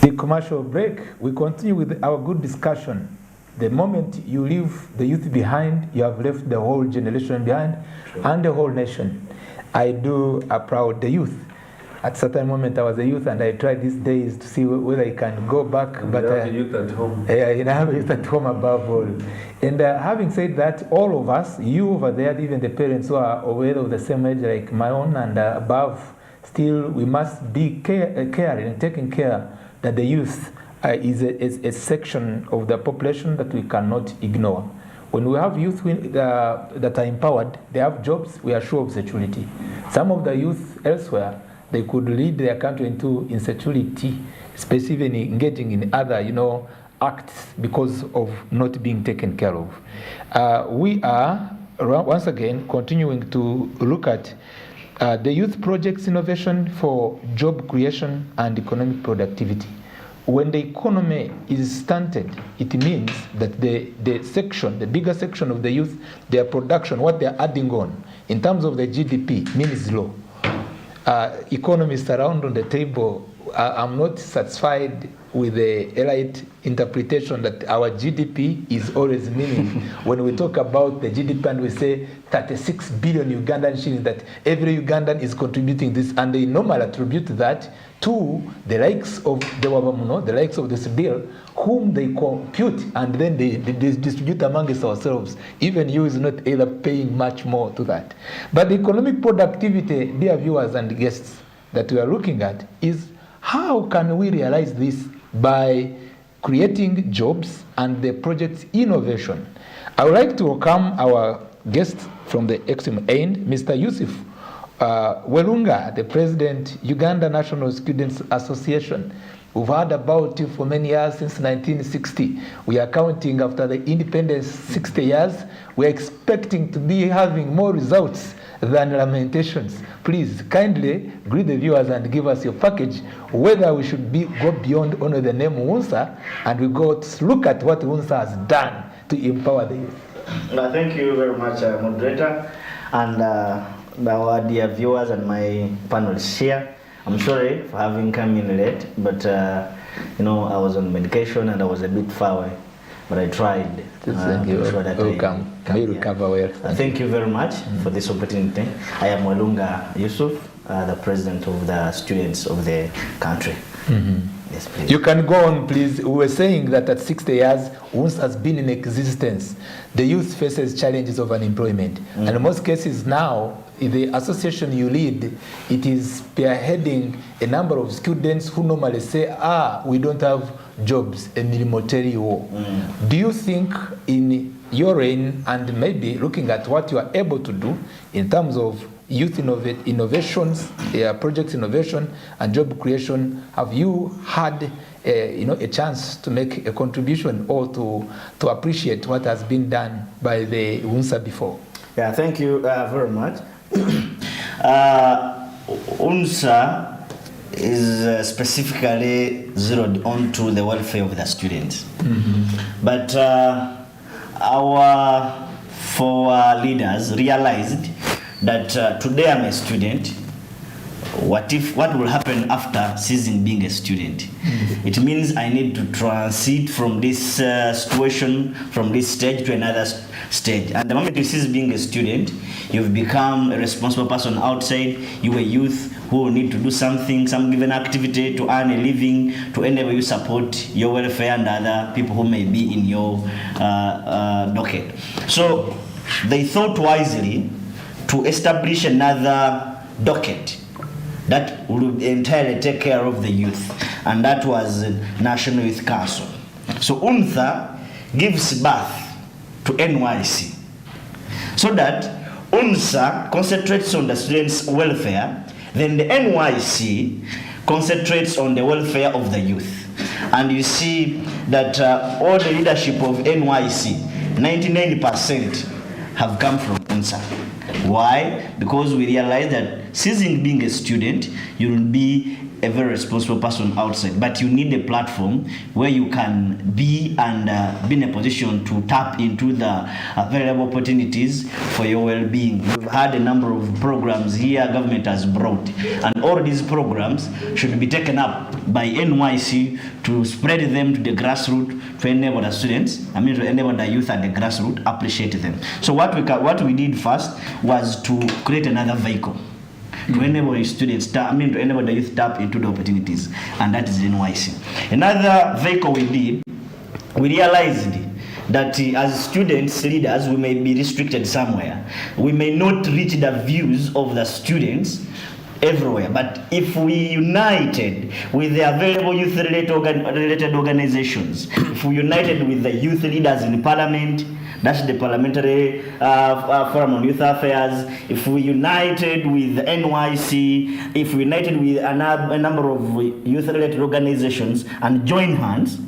The commercial break, we continue with our good discussion. The moment you leave the youth behind, you have left the whole generation behind. True. And the whole nation. I do applaud the youth. At a certain moment I was a youth and I tried these days to see whether I can go back. And but you have a youth at home. Yeah, I have a youth at home above all. And having said that, all of us, you over there, even the parents who are aware of the same age like my own and above, still we must be caring and taking care that the youth is a section of the population that we cannot ignore. When we have youth that are empowered, they have jobs, we are sure of security. Some of the youth elsewhere, they could lead their country into insecurity, especially even engaging in other, acts because of not being taken care of. We are, once again, continuing to look at the youth projects innovation for job creation and economic productivity. When the economy is stunted, it means that the bigger section of the youth, their production, what they're adding on, in terms of the GDP, means low. Economists around on the table, I'm not satisfied with the elite interpretation that our GDP is always meaning. When we talk about the GDP and we say 36 billion Ugandan shillings, that every Ugandan is contributing this, and they normally attribute that to the likes of the Wabamuno, the likes of the Sibyl, whom they compute and then they distribute amongst ourselves. Even you is not either paying much more to that. But the economic productivity, dear viewers and guests, that we are looking at is how can we realize this by creating jobs and the project's innovation. I would like to welcome our guest from the extreme end, Mr. Yusuf Welunga, the President, Uganda National Students Association. We've heard about you for many years, since 1960. We are counting after the independence 60 years. We are expecting to be having more results than lamentations. Please kindly greet the viewers and give us your package, whether we should go beyond only the name UNSA and we go to look at what UNSA has done to empower the youth. Thank you very much, moderator, and our dear viewers and my panelists here. I'm sorry for having come in late, but I was on medication and I was a bit far away. But I tried to ensure that I recover well. Thank you very much for this opportunity. I am Welunga Yusuf, the president of the students of the country. Mm-hmm. Yes, please. You can go on, please. We were saying that at 60 years, once has been in existence, the youth faces challenges of unemployment. And in most cases now, the association you lead, it is spearheading a number of students who normally say, we don't have jobs, a military war. Do you think in your reign, and maybe looking at what you are able to do in terms of youth innovations, project innovation and job creation, have you had a chance to make a contribution or to appreciate what has been done by the UNSA before? Yeah, thank you very much. UNSA is specifically zeroed onto the welfare of the students. Mm-hmm. But our four leaders realized that today I'm a student. What will happen after ceasing being a student? Mm-hmm. It means I need to transit from this situation, from this stage to another stage. And the moment you cease being a student, you've become a responsible person outside. You're a youth who will need to do something, some given activity to earn a living, to enable you support your welfare and other people who may be in your docket. So they thought wisely to establish another docket that would entirely take care of the youth, and that was National Youth Council. So UNSA gives birth to NYC, so that UNSA concentrates on the students' welfare, then the NYC concentrates on the welfare of the youth. And you see that all the leadership of NYC, 99% have come from UNSA. Why? Because we realize that ceasing being a student, you will be a very responsible person outside, but you need a platform where you can be and be in a position to tap into the available opportunities for your well-being. We've had a number of programs here government has brought, and all these programs should be taken up by NYC to spread them to the grassroots, to enable the students, to enable the youth at the grassroots, appreciate them. So what we did first was to create another vehicle to enable students, to enable the youth tap into the opportunities, and that is NYC. Another vehicle we did, we realized that as students, leaders, we may be restricted somewhere. We may not reach the views of the students everywhere, but if we united with the available youth-related organizations, if we united with the youth leaders in parliament, that's the Parliamentary Forum on Youth Affairs, if we united with NYC, if we united with a number of youth-related organizations and join hands,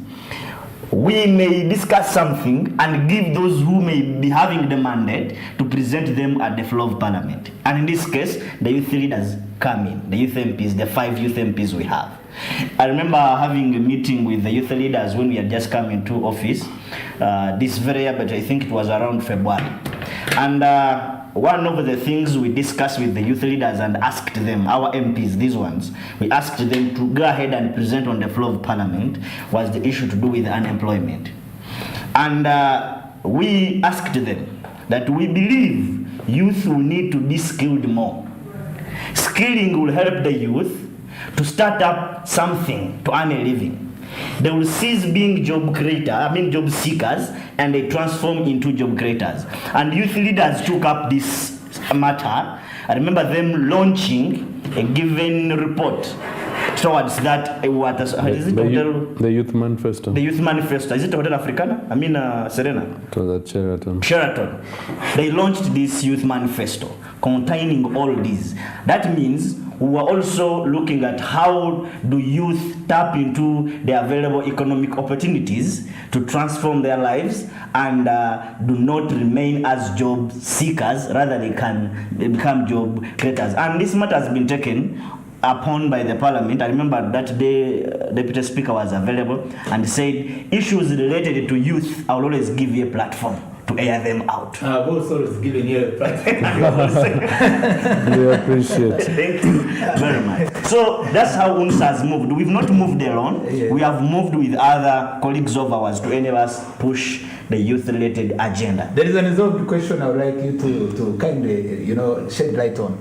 we may discuss something and give those who may be having the mandate to present them at the floor of Parliament. And in this case, the youth leaders come in, the youth MPs, the 5 youth MPs we have. I remember having a meeting with the youth leaders when we had just come into office this very year, but I think it was around February. And one of the things we discussed with the youth leaders and asked them, our MPs, these ones, we asked them to go ahead and present on the floor of Parliament was the issue to do with unemployment. And we asked them that we believe youth will need to be skilled more. Skilling will help the youth to start up something to earn a living. They will cease being job seekers, and they transform into job creators. And youth leaders took up this matter. I remember them launching a given report towards that. The Youth Manifesto. The Youth Manifesto. Is it Hotel Africana? Serena. It was at Sheraton. Sheraton. They launched this Youth Manifesto containing all these. That means we were also looking at how do youth tap into the available economic opportunities to transform their lives and do not remain as job seekers, rather they become job creators. And this matter has been taken upon by the Parliament. I remember that day Deputy Speaker was available and said issues related to youth, I will always give you a platform to air them out. I've also given you a platform. We appreciate. Thank you very much. So that's how UNSA has moved. We've not moved alone. Yeah. We have moved with other colleagues of ours to enable us push the youth-related agenda. There is an unresolved question I would like you to kindly, shed light on.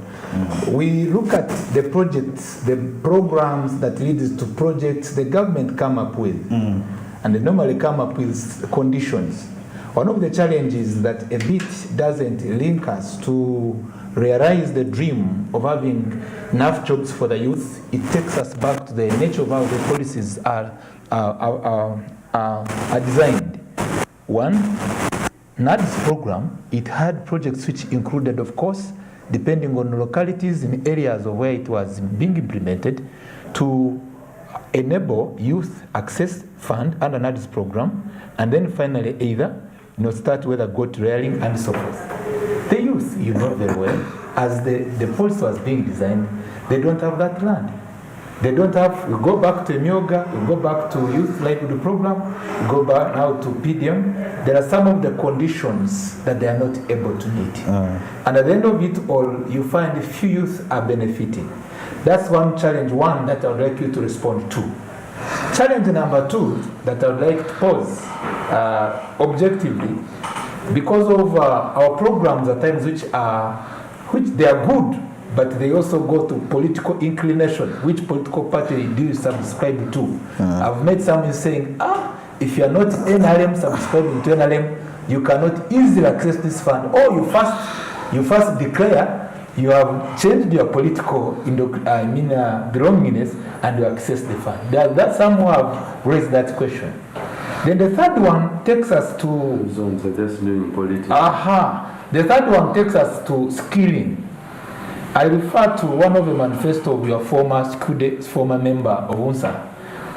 We look at the projects, the programs that lead to projects the government come up with, and they normally come up with conditions. One of the challenges that a bit doesn't link us to realize the dream of having enough jobs for the youth, it takes us back to the nature of how the policies are designed. One, NAD's program, it had projects which included, of course, depending on localities in areas of where it was being implemented, to enable youth access fund under NAD's program, and then finally either start with a goat rearing and so forth. The youth, very well, as the policy was being designed, they don't have that land. They don't have, we go back to Emyoga, we go back to Youth Livelihood Program, we go back now to PDM. There are some of the conditions that they are not able to meet. And at the end of it all, you find a few youth are benefiting. That's one challenge, one that I would like you to respond to. Challenge number 2 that I would like to pose objectively, because of our programs at times which they are good, but they also go to political inclination, which political party do you subscribe to? I've met some saying, if you are not NRM subscribing to NRM, you cannot easily access this fund. Or you first declare you have changed your political belongingness and you access the fund. That's some who have raised that question. Then the third one takes us to The third one takes us to skilling. I refer to one of the manifesto of your former member of UNSA,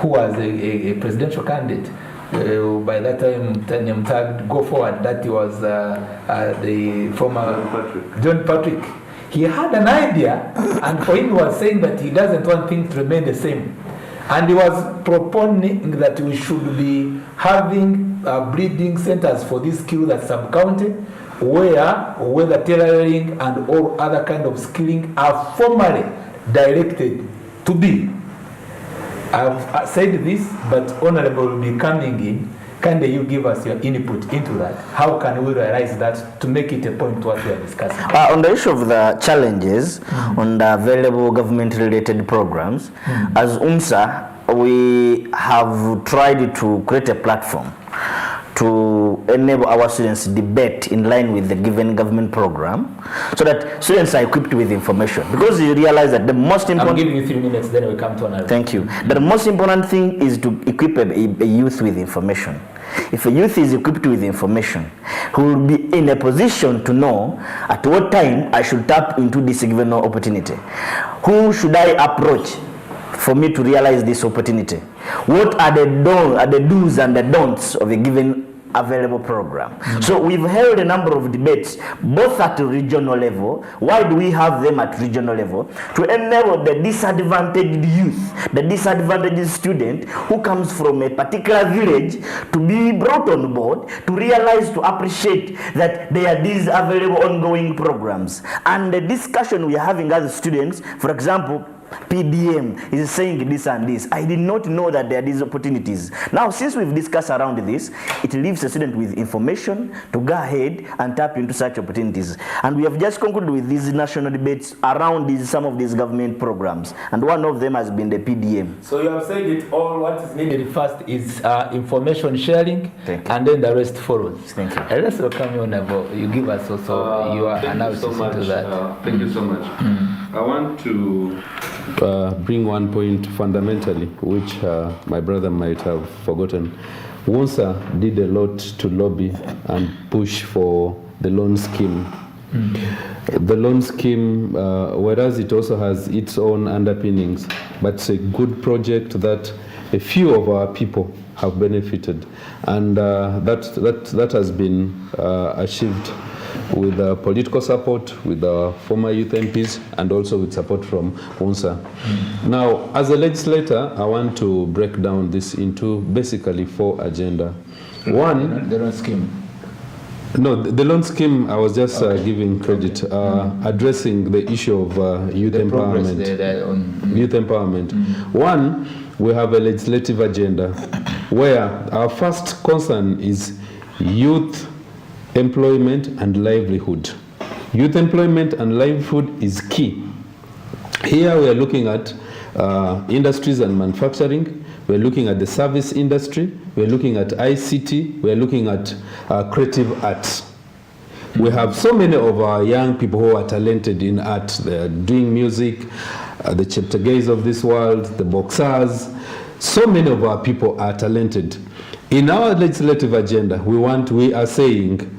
who was a presidential candidate. by that time Tanya Mtag, go forward, that was the former John Patrick. He had an idea, and for him he was saying that he doesn't want things to remain the same. And he was proponing that we should be having breeding centers for these skills at sub-county, where the tailoring and all other kind of skilling are formally directed to be. I've said this, but Honorable will be coming in. Can you give us your input into that? How can we realize that to make it a point to what we are discussing? On the issue of the challenges on the available government-related programs, as UMSA, we have tried to create a platform to enable our students to debate in line with the given government program, so that students are equipped with information. Because you realize that the most important... I'm giving you 3 minutes, then we come to another. Thank you. But the most important thing is to equip a youth with information. If a youth is equipped with information, he will be in a position to know at what time I should tap into this given opportunity. Who should I approach for me to realize this opportunity? What are the do's and the don'ts of a given available program? So we've held a number of debates, both at the regional level. Why do we have them at regional level? To enable the disadvantaged youth, the disadvantaged student who comes from a particular village, to be brought on board, to realize, to appreciate that there are these available ongoing programs. And the discussion we are having as students, for example, PDM is saying this and this. I did not know that there are these opportunities. Now, since we've discussed around this, it leaves the student with information to go ahead and tap into such opportunities. And we have just concluded with these national debates around some of these government programs. And one of them has been the PDM. So you have said it all. What is needed first is information sharing, and then the rest follows. Thank you. Let's welcome you, Nabo. You give us also your analysis into that. Thank you so much. I want to bring one point fundamentally, which my brother might have forgotten. WONSA did a lot to lobby and push for the loan scheme. The loan scheme, whereas it also has its own underpinnings, but it's a good project that a few of our people have benefited, and that has been achieved with political support, with our former youth MPs, and also with support from WONSA. Now, as a legislator, I want to break down this into basically 4 agenda. One, the loan scheme. No, the loan scheme, I was just giving credit, addressing the issue of youth empowerment. Youth empowerment. One, we have a legislative agenda where our first concern is youth employment and livelihood. Youth employment and livelihood is key. Here we are looking at industries and manufacturing. We're looking at the service industry. We're looking at ICT. We're looking at creative arts. We have so many of our young people who are talented in art. They're doing music, the Cheptegeis of this world, the boxers. So many of our people are talented. In our legislative agenda, we are saying,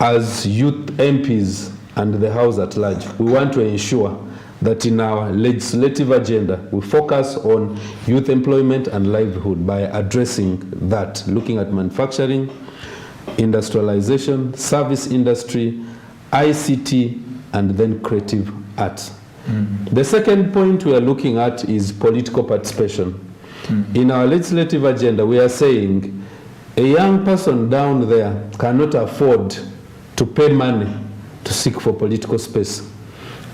as youth MPs and the House at large, we want to ensure that in our legislative agenda, we focus on youth employment and livelihood by addressing that, looking at manufacturing, industrialization, service industry, ICT, and then creative arts. The second point we are looking at is political participation. In our legislative agenda, we are saying a young person down there cannot afford to pay money to seek for political space.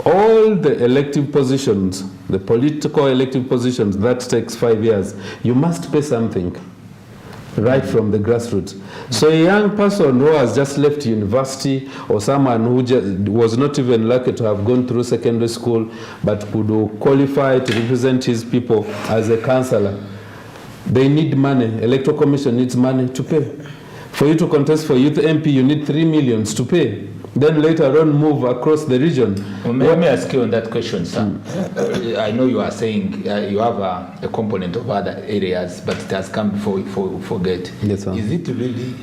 All the elective positions, the political elective positions, that takes 5 years. You must pay something right from the grassroots. So a young person who has just left university, or someone who was not even lucky to have gone through secondary school, but could qualify to represent his people as a councillor, they need money. Electoral Commission needs money to pay. For you to contest for youth MP, you need 3 million to pay. Then later on move across the region. Well, let me ask you on that question, sir. I know you are saying you have a component of other areas, but it has come before we forget. Yes, sir. Is it really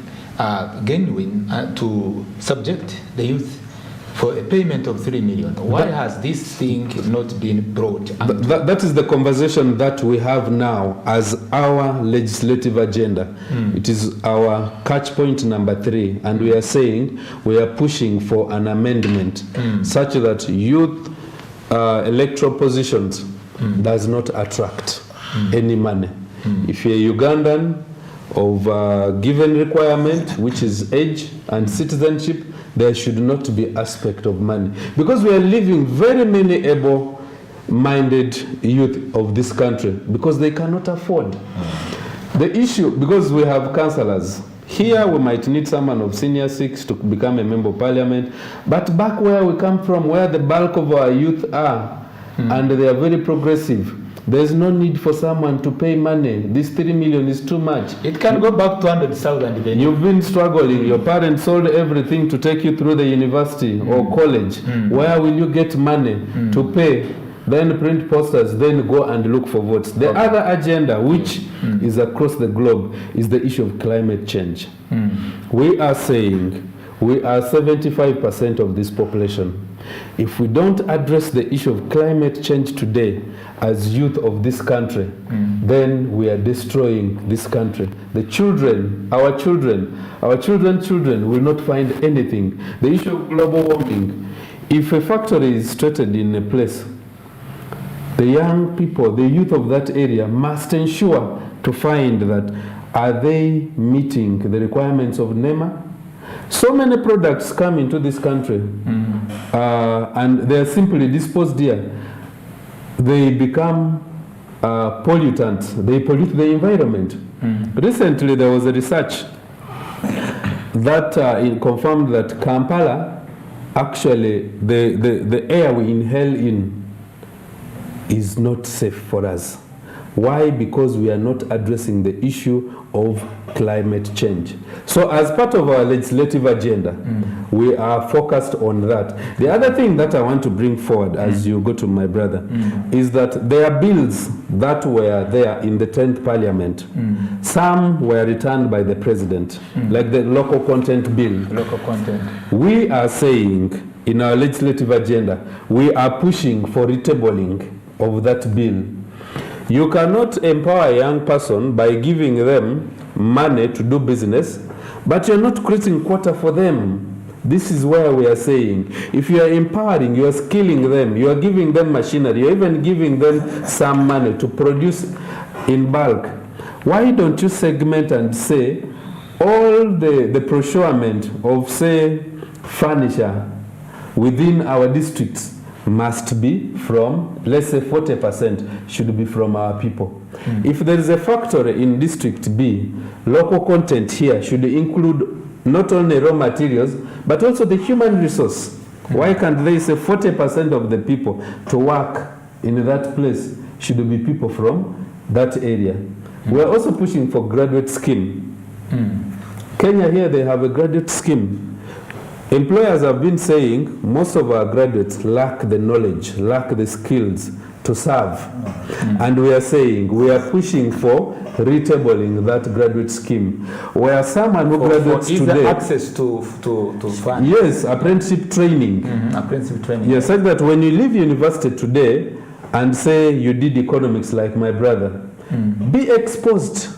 genuine to subject the youth for a payment of 3 million. Why has this thing not been brought? That is the conversation that we have now as our legislative agenda. It is our catch point number 3, and we are saying we are pushing for an amendment such that youth electoral positions does not attract any money. If you're Ugandan of a given requirement, which is age and citizenship, there should not be aspect of money, because we are leaving very many able-minded youth of this country because they cannot afford. The issue, because we have councillors here, we might need someone of senior 6 to become a member of parliament, but back where we come from, where the bulk of our youth are, and they are very progressive, there's no need for someone to pay money. This 3 million is too much. It can go back to 200,000 even. You've been struggling. Your parents sold everything to take you through the university or college. Where will you get money to pay? Then print posters, then go and look for votes. The other agenda, which is across the globe, is the issue of climate change. We are saying we are 75% of this population. If we don't address the issue of climate change today as youth of this country, then we are destroying this country. The children, our children will not find anything. The issue of global warming, if a factory is situated in a place, the young people, the youth of that area must ensure to find that are they meeting the requirements of NEMA? So many products come into this country and they are simply disposed here. They become pollutants. They pollute the environment. Recently there was a research that confirmed that Kampala, actually the air we inhale in is not safe for us. Why? Because we are not addressing the issue of climate change. So as part of our legislative agenda, we are focused on that. The other thing that I want to bring forward as you go to my brother is that there are bills that were there in the 10th Parliament. Some were returned by the President, like the local content bill. Local content. We are saying in our legislative agenda, we are pushing for retabling of that bill. You cannot empower a young person by giving them money to do business, but you're not creating quota for them. This is where we are saying, if you are empowering, you are skilling them, you are giving them machinery, you're even giving them some money to produce in bulk. Why don't you segment and say, all the procurement of, say, furniture within our districts must be from, let's say 40% should be from our people. If there is a factory in District B, local content here should include not only raw materials, but also the human resource. Why can't they say 40% of the people to work in that place should be people from that area? We are also pushing for graduate scheme. Kenya here, they have a graduate scheme. Employers have been saying most of our graduates lack the knowledge, lack the skills to serve. And we are saying we are pushing for retabling that graduate scheme, where someone who graduates today, access to funds. Yes, apprenticeship training. Apprenticeship training. Yes, like that when you leave university today and say you did economics like my brother, be exposed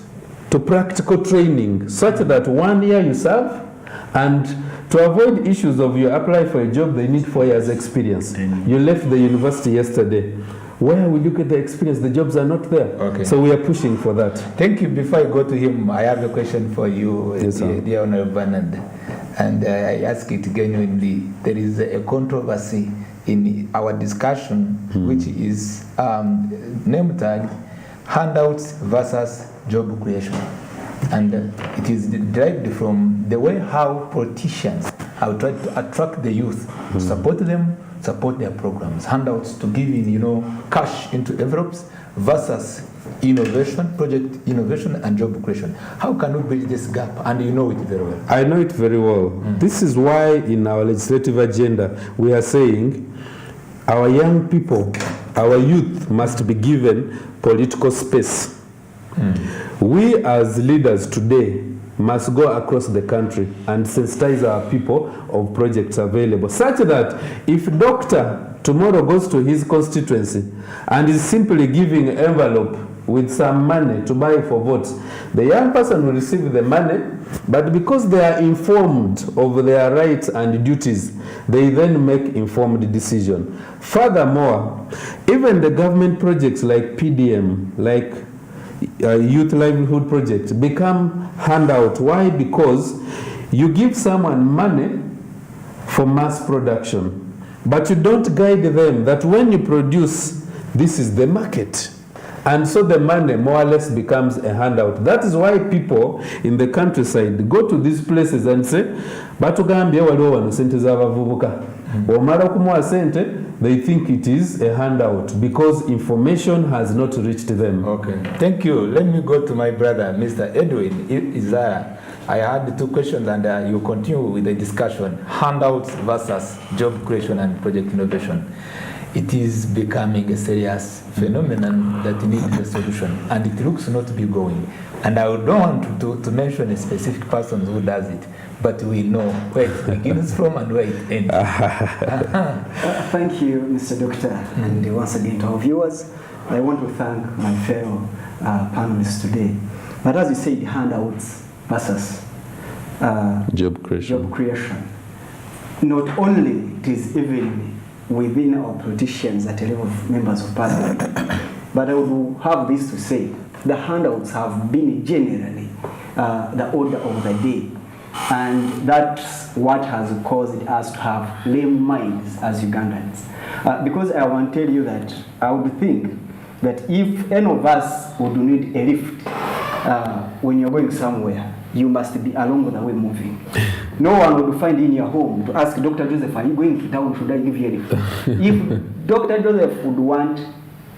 to practical training such that 1 year you serve, and to avoid issues of you apply for a job, they need 4 years experience. You left the university yesterday. Where will you get the experience? The jobs are not there. Okay. So we are pushing for that. Thank you. Before I go to him, I have a question for you, Yes, dear Honorable Bernard. And I ask it genuinely. There is a controversy in our discussion, which is name tag, handouts versus job creation. And it is derived from the way how politicians have tried to attract the youth, to support them, support their programs, handouts to give in, cash into envelopes versus innovation, project innovation and job creation. How can we bridge this gap? And you know it very well. I know it very well. This is why in our legislative agenda we are saying our young people, our youth must be given political space. We as leaders today must go across the country and sensitize our people of projects available, such that if doctor tomorrow goes to his constituency and is simply giving an envelope with some money to buy for votes, the young person will receive the money, but because they are informed of their rights and duties, they then make informed decision. Furthermore, even the government projects like PDM, like Youth Livelihood Project, become handout. Why? Because you give someone money for mass production, but you don't guide them that when you produce, this is the market. And so the money more or less becomes a handout. That is why people in the countryside go to these places and say, batugambye waliwo wano sente z'abavubuka. Omala kumuwa sente, they think it is a handout because information has not reached them. Okay, thank you. Let me go to my brother, Mr. Edwin Izara. I had 2 questions and you continue with the discussion. Handouts versus job creation and project innovation. It is becoming a serious phenomenon that needs a solution, and it looks not to be going. And I don't want to mention a specific person who does it, but we know where it begins from and where it ends. Thank you, Mr. Doctor, and once again to our viewers, I want to thank my fellow panelists today. But as you said, handouts versus job creation. Not only it is even within our politicians at the level of members of parliament, but I would have this to say, the handouts have been generally the order of the day, and that's what has caused us to have lame minds as Ugandans. Because I want to tell you that I would think that if any of us would need a lift when you're going somewhere, you must be along the way moving. No one would find in your home to ask Dr. Joseph, are you going to town? Should I give you a lift? If Dr. Joseph would want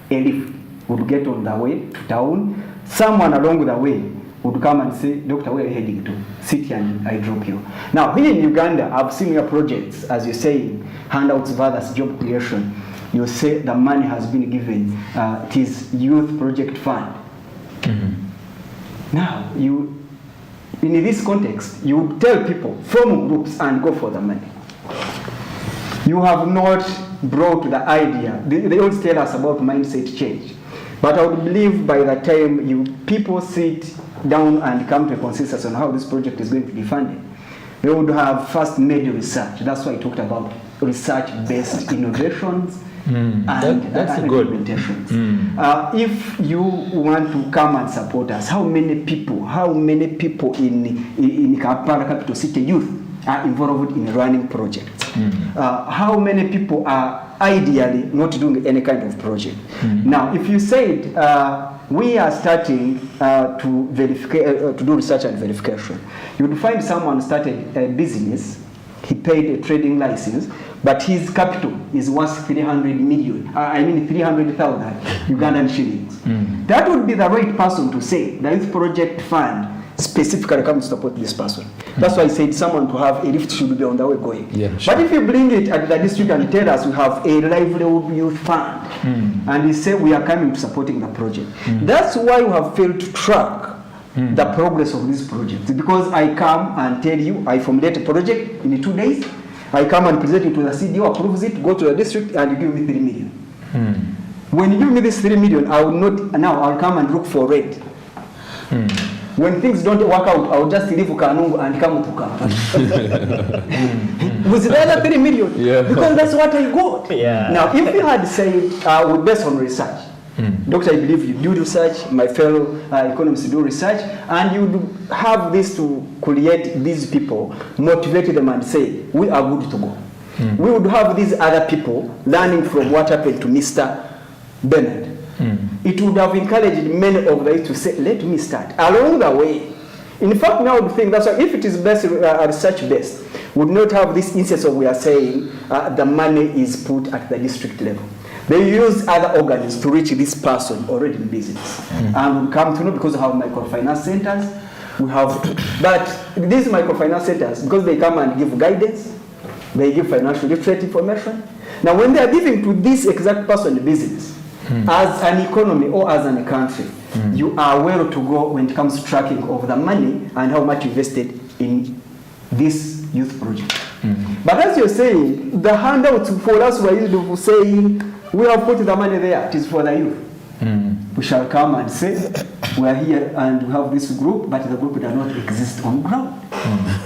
a lift, would get on the way to town, someone along the way would come and say, Doctor, where are you heading to? Sit here and I drop you. Now, here in Uganda, I've seen your projects, as you're saying, handouts versus job creation. You say the money has been given, it is Youth Project Fund. Now, in this context, you tell people, form groups and go for the money. You have not brought the idea. They always tell us about mindset change. But I would believe by the time people sit down and come to a consensus on how this project is going to be funded, they would have first made research. That's why I talked about research-based innovations and implementations. If you want to come and support us, how many people in Kampala capital city youth are involved in running projects? How many people are ideally not doing any kind of project? Now, if you said we are starting to do research and verification, you would find someone started a business, he paid a trading license, but his capital is worth 300,000 Ugandan shillings. That would be the right person to say the Youth Project Fund specifically comes to support this person. That's why I said someone to have a lift should be on the way going. Yeah, sure. But if you bring it at the district and tell us we have a livelihood youth fund, and you say we are coming to supporting the project, that's why we have failed to track the progress of this project. Because I come and tell you I formulate a project in 2 days, I come and present it to the CDO, approves it, go to the district, and you give me 3 million. When you give me this 3 million, I will not, now I'll come and look for rent. When things don't work out, I'll just leave Kanungu and come to Kampala. With the other 3 million, because that's what I got. Now, if you had said, based on research, Doctor, I believe you do research, my fellow economists do research, and you do have this to create these people, motivate them and say, we are good to go. We would have these other people learning from what happened to Mr. Bernard. It would have encouraged many of them to say, let me start. Along the way, in fact, now I would think that's why if it is best research-based, would not have this instance of we are saying the money is put at the district level. They use other organs to reach this person already in business. And we come to know because we have microfinance centers, but these microfinance centers, because they come and give guidance, they give financial literacy information. Now when they are giving to this exact person in business, as an economy or as a country, you are well to go when it comes to tracking of the money and how much invested in this youth project. But as you're saying, the handouts for us were used to saying, we have put the money there, it is for the youth. We shall come and say, we are here and we have this group, but the group does not exist on ground.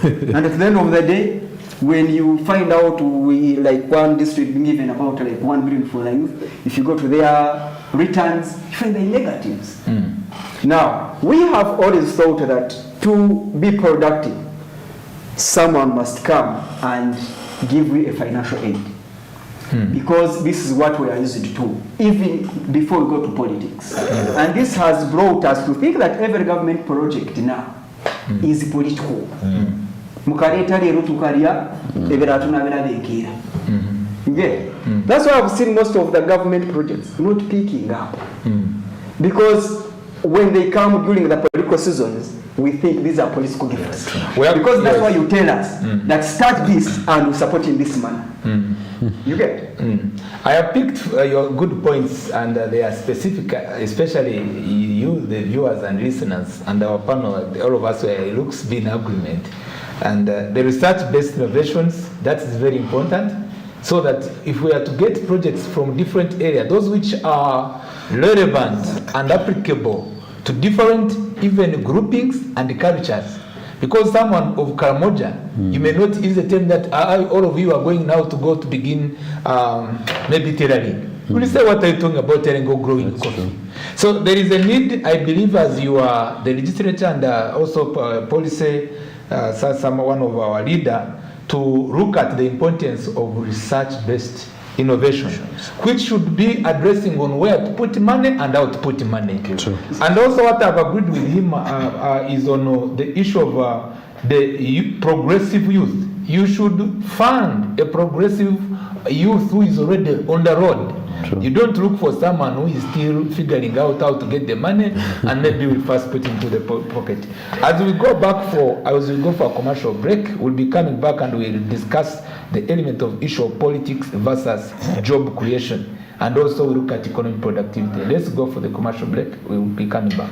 And at the end of the day, when you find out we, like one district being given about like 1 billion for the youth, if you go to their returns, you find the negatives. Now, we have always thought that to be productive, someone must come and give you a financial aid. Because this is what we are used to, even before we go to politics. And this has brought us to think that every government project now is political. Mukareta lero tukalya ebera tunabera bekira. That's why I've seen most of the government projects not picking up. Because when they come during the political seasons, we think these are political gifts. Because that's why you tell us that start this and we support in this manner. You get? I have picked your good points, and they are specific, especially you, the viewers and listeners, and our panel, all of us, it looks to be in agreement. And the research-based innovations, that is very important, so that if we are to get projects from different areas, those which are relevant and applicable to different even groupings and cultures. Because someone of Karamoja, you may not use the term that all of you are going now to go to begin maybe tailoring. You say, what are you talking about tailoring or growing coffee? True. So there is a need, I believe, as you are the legislature and also policy, one of our leader, to look at the importance of research-based innovation, which should be addressing on where to put money and how to put money. True. And also what I've agreed with him is on the issue of the progressive youth. You should fund a progressive youth who is already on the road. True. You don't look for someone who is still figuring out how to get the money and maybe will first put into the pocket. As we go for a commercial break, we'll be coming back and we'll discuss the element of issue of politics versus job creation, and also we look at economic productivity. Let's go for the commercial break. We will be coming back.